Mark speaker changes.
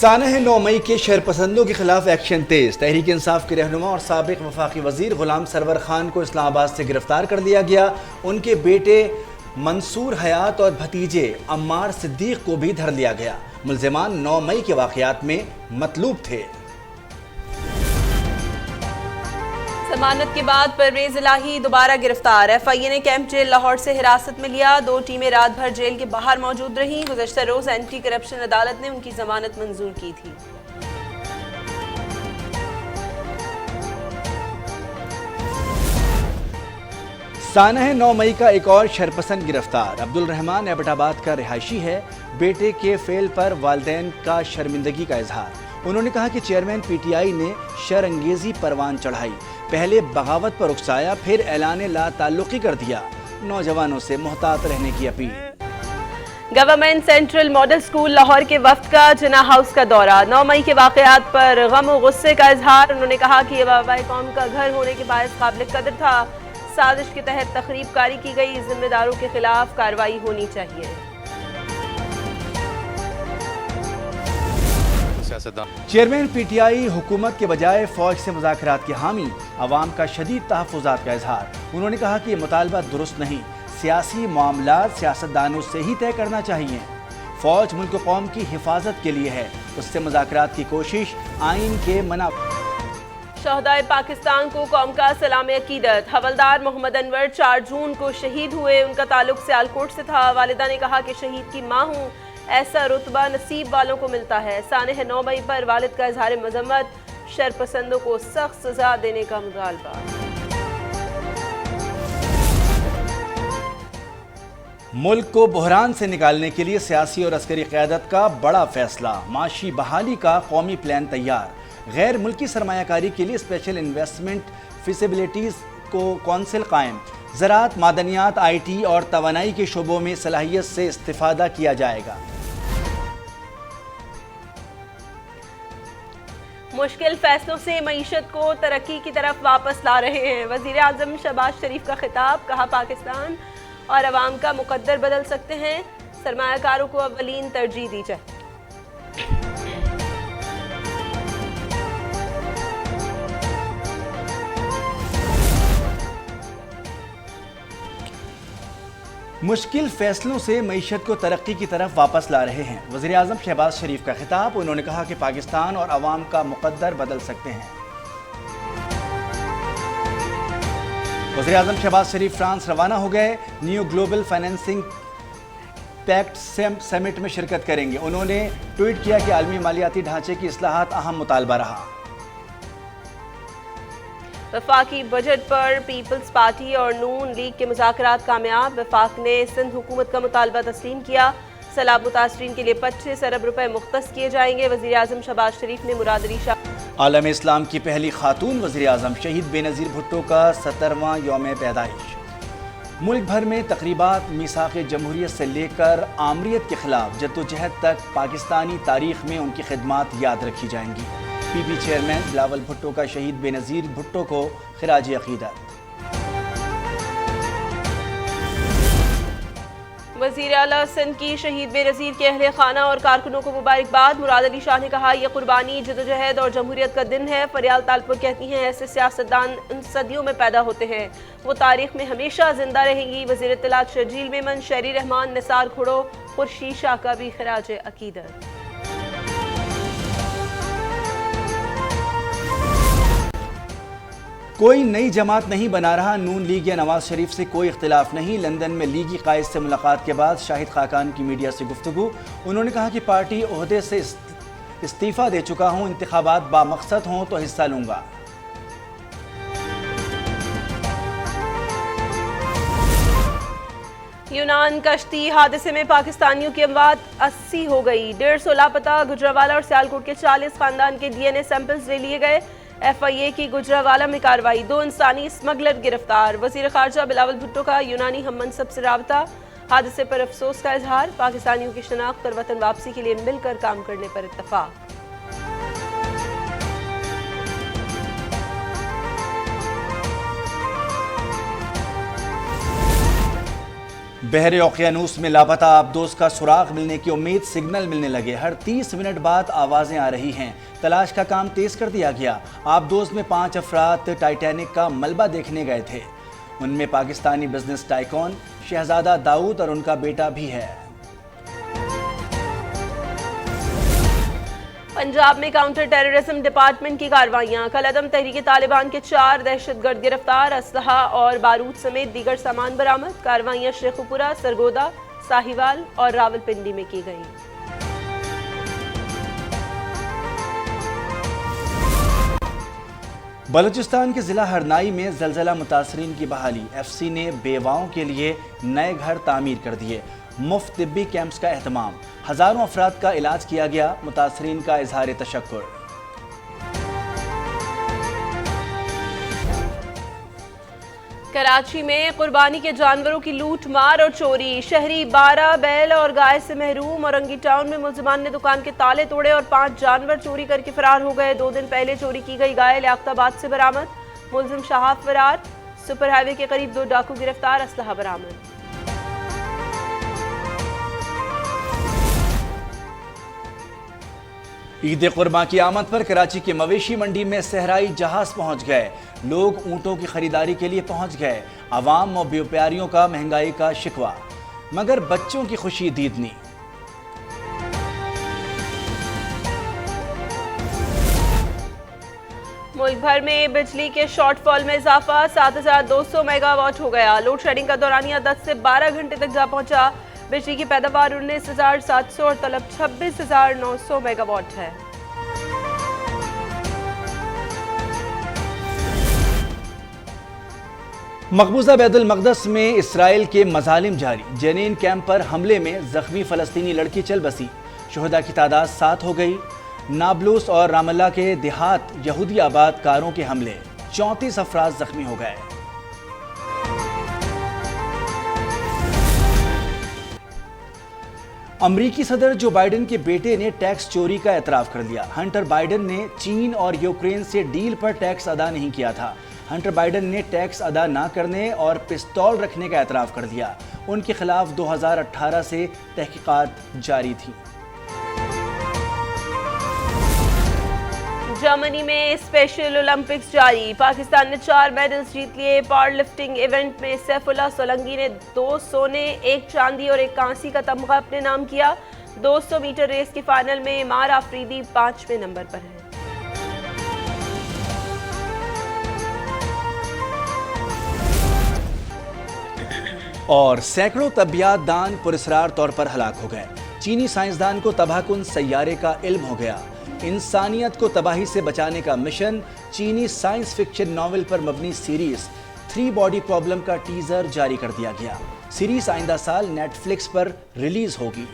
Speaker 1: سانحہ 9 مئی کے شرپسندوں کے خلاف ایکشن تیز۔ تحریک انصاف کے رہنما اور سابق وفاقی وزیر غلام سرور خان کو اسلام آباد سے گرفتار کر لیا گیا۔ ان کے بیٹے منصور حیات اور بھتیجے عمار صدیق کو بھی دھر لیا گیا۔ ملزمان 9 مئی کے واقعات میں مطلوب تھے۔
Speaker 2: ضمانت کے بعد پرویز الہی دوبارہ گرفتار۔ ایف آئی اے نے کیمپ جیل لاہور سے حراست میں لیا۔ 2 ٹیمیں رات بھر جیل کے باہر موجود رہیں۔ گزشتہ روز اینٹی کرپشن عدالت نے ان کی ضمانت منظور کی تھی۔
Speaker 1: سانحہ 9 مئی کا ایک اور شرپسند گرفتار۔ عبدالرحمان ایبٹ آباد کا رہائشی ہے۔ بیٹے کے فعل پر والدین کا شرمندگی کا اظہار۔ انہوں نے کہا کہ چیئرمین پی ٹی آئی نے شر انگیزی پروان چڑھائی، پہلے بغاوت پر اکسایا، پھر اعلان لا تعلقی کر دیا۔ نوجوانوں سے محتاط رہنے کی appeal.
Speaker 2: Government central model school Lahore کے وفد کا جناح ہاؤس کا دورہ۔ 9 مئی کے واقعات پر غم و غصے کا اظہار۔ انہوں نے کہا کہ یہ آبائی قوم کا گھر ہونے کے باعث قابل قدر تھا۔ سازش کے تحت تخریب کاری کی گئی، ذمہ داروں کے خلاف کارروائی ہونی چاہیے۔
Speaker 1: چیئرمین پی ٹی آئی حکومت کے بجائے فوج سے مذاکرات کے حامی، عوام کا شدید تحفظات کا اظہار۔ انہوں نے کہا کہ یہ مطالبہ درست نہیں، سیاسی معاملات سیاستدانوں سے ہی طے کرنا چاہیے۔ فوج ملک و قوم کی حفاظت کے لیے ہے، اس سے مذاکرات کی کوشش آئین کے منع۔
Speaker 2: شہدائے پاکستان کو قوم کا سلام عقیدت۔ حوالدار محمد انور 4 جون کو شہید ہوئے۔ ان کا تعلق سیالکوٹ سے تھا۔ والدہ نے کہا کہ شہید کی ماں ہوں، ایسا رتبہ نصیب والوں کو ملتا ہے۔ سانحہ 9 مئی پر والد کا اظہار مذمت، شرپسندوں کو سخت سزا دینے کا مطالبہ۔
Speaker 1: ملک کو بحران سے نکالنے کے لیے سیاسی اور عسکری قیادت کا بڑا فیصلہ۔ معاشی بحالی کا قومی پلان تیار۔ غیر ملکی سرمایہ کاری کے لیے اسپیشل انویسٹمنٹ فیسیبلٹیز کونسل قائم۔ زراعت، معدنیات، آئی ٹی اور توانائی کے شعبوں میں صلاحیت سے استفادہ کیا جائے گا۔
Speaker 2: مشکل فیصلوں سے معیشت کو ترقی کی طرف واپس لا رہے ہیں۔ وزیر اعظم شہباز شریف کا خطاب، کہا پاکستان اور عوام کا مقدر بدل سکتے ہیں، سرمایہ کاروں کو اولین ترجیح دی جائے۔
Speaker 1: مشکل فیصلوں سے معیشت کو ترقی کی طرف واپس لا رہے ہیں، وزیر اعظم شہباز شریف کا خطاب۔ انہوں نے کہا کہ پاکستان اور عوام کا مقدر بدل سکتے ہیں۔ وزیر اعظم شہباز شریف فرانس روانہ ہو گئے، نیو گلوبل فائنینسنگ پیکٹ سمٹ میں شرکت کریں گے۔ انہوں نے ٹویٹ کیا کہ عالمی مالیاتی ڈھانچے کی اصلاحات اہم مطالبہ رہا۔
Speaker 2: وفاقی بجٹ پر پیپلز پارٹی اور نون لیگ کے مذاکرات کامیاب۔ وفاق نے سندھ حکومت کا مطالبہ تسلیم کیا۔ سیلاب متاثرین کے لیے 25 ارب روپے مختص کیے جائیں گے۔ وزیر اعظم شہباز شریف نے مراد علی شاہ
Speaker 1: عالم اسلام کی پہلی خاتون وزیر اعظم، شہید بے نظیر بھٹو کا 70واں یوم پیدائش۔ ملک بھر میں تقریبات میثاق جمہوریت سے لے کر آمریت کے خلاف جدوجہد تک پاکستانی تاریخ میں ان کی خدمات یاد رکھی جائیں گی۔ پی بی چیئرمین بلاول بھٹو کا شہید بے نظیر بھٹو کو خراج عقیدت۔
Speaker 2: وزیر اعلیٰ سندھ کی شہید بے نظیر کے اہل خانہ اور کارکنوں کو مبارکباد۔ مراد علی شاہ نے کہا یہ قربانی، جدوجہد اور جمہوریت کا دن ہے۔ فریال تالپور کہتی ہیں ایسے سیاستدان ان صدیوں میں پیدا ہوتے ہیں، وہ تاریخ میں ہمیشہ زندہ رہیں گی۔ وزیر اطلاعات شرجیل میمن، شہری رحمان، نثار کھڑو، خورشید شاہ کا بھی خراج عقیدت۔
Speaker 1: کوئی نئی جماعت نہیں بنا رہا، نون لیگ یا نواز شریف سے کوئی اختلاف نہیں۔ لندن میں لیگی قائد سے ملاقات کے بعد شاہد خاقان کی میڈیا سے گفتگو۔ انہوں نے کہا کہ پارٹی عہدے سے استعفیٰ دے چکا ہوں، انتخابات بامقصد ہوں تو حصہ لوں گا۔
Speaker 2: یونان کشتی حادثے میں پاکستانیوں کی اموات 80 ہو گئی۔ 150 لاپتہ۔ گجرانوالہ اور سیالکوٹ کے 40 خاندان کے ڈی این اے سیمپلز لے لیے گئے۔ ایف آئی اے کی گجرانوالہ میں کارروائی، 2 انسانی اسمگلر گرفتار۔ وزیر خارجہ بلاول بھٹو کا یونانی ہم منصب سے رابطہ، حادثے پر افسوس کا اظہار۔ پاکستانیوں کی شناخت اور وطن واپسی کے لیے مل کر کام کرنے پر اتفاق۔
Speaker 1: بحر اوقیانوس میں لاپتہ آبدوز کا سراغ ملنے کی امید، سگنل ملنے لگے، ہر 30 منٹ بعد آوازیں آ رہی ہیں، تلاش کا کام تیز کر دیا گیا۔ آبدوز میں 5 افراد ٹائٹینک کا ملبہ دیکھنے گئے تھے، ان میں پاکستانی بزنس ٹائکون شہزادہ داؤد اور ان کا بیٹا بھی ہے۔
Speaker 2: پنجاب میں کاؤنٹر ٹیررزم ڈپارٹمنٹ کی کارروائیاں، کالعدم تحریک طالبان کے 4 دہشت گرد گرفتار، اسلحہ اور بارود سمیت دیگر سامان برآمد۔ کارروائیاں شیخوپورہ، سرگودا، ساہیوال اور راولپنڈی میں کی گئیں۔
Speaker 1: بلوچستان کے ضلع ہرنائی میں زلزلہ متاثرین کی بحالی، ایف سی نے بیواؤں کے لیے نئے گھر تعمیر کر دیے، مفت طبی کیمپس کا اہتمام، ہزاروں افراد کا علاج کیا گیا، متاثرین کا اظہار تشکر۔
Speaker 2: کراچی میں قربانی کے جانوروں کی لوٹ مار اور چوری، شہری 12 بیل اور گائے سے محروم۔ اورنگی ٹاؤن میں ملزمان نے دکان کے تالے توڑے اور 5 جانور چوری کر کے فرار ہو گئے۔ 2 دن پہلے چوری کی گئی گائے لیاقت آباد سے برآمد، ملزم شہاب فرار۔ سپر ہائی وے کے قریب 2 ڈاکو گرفتار، اسلحہ برآمد۔
Speaker 1: عید قرباں کی آمد پر کراچی کے مویشی منڈی میں صحرائی جہاز پہنچ گئے، لوگ اونٹوں کی خریداری کے لیے پہنچ گئے، عوام و بیوپیاریوں کا مہنگائی کا شکوہ، مگر بچوں کی خوشی دیدنی۔
Speaker 2: ملک بھر میں بجلی کے شارٹ فال میں اضافہ، 7200 میگا واٹ ہو گیا۔ لوڈ شیڈنگ کا دورانیہ 10 سے 12 گھنٹے تک جا پہنچا۔ بجلی کی پیداوار 19,700 اور طلب 26,900 میگا واٹ ہے۔
Speaker 1: مقبوضہ بیت المقدس میں اسرائیل کے مظالم جاری، جنین کیمپ پر حملے میں زخمی فلسطینی لڑکی چل بسی، شہداء کی تعداد 7 ہو گئی۔ نابلس اور رام اللہ کے دیہات یہودی آباد کاروں کے حملے، 34 افراد زخمی ہو گئے۔ امریکی صدر جو بائیڈن کے بیٹے نے ٹیکس چوری کا اعتراف کر لیا۔ ہنٹر بائیڈن نے چین اور یوکرین سے ڈیل پر ٹیکس ادا نہیں کیا تھا۔ ہنٹر بائیڈن نے ٹیکس ادا نہ کرنے اور پستول رکھنے کا اعتراف کر دیا۔ ان کے خلاف 2018 سے تحقیقات جاری تھیں۔
Speaker 2: جرمنی میں اسپیشل اولمپکس جاری، پاکستان نے 4 میڈلز جیت لیے۔ پاور لفٹنگ ایونٹ میں سیف اللہ سولنگی نے 2 سونے، 1 چاندی اور 1 کانسی کا تمغہ اپنے نام کیا۔ 200 میٹر ریس کی فائنل میں مار آفریدی 5ویں نمبر پر ہے۔
Speaker 1: اور سینکڑوں طبیعیات دان پراسرار طور پر ہلاک ہو گئے۔ چینی سائنسدان کو تباہ کن سیارے کا علم ہو گیا۔ انسانیت کو تباہی سے بچانے کا مشن۔ چینی سائنس فکشن ناول پر مبنی سیریز 3 باڈی پرابلم کا ٹیزر جاری کر دیا گیا۔ سیریز آئندہ سال نیٹ فلکس پر ریلیز ہوگی۔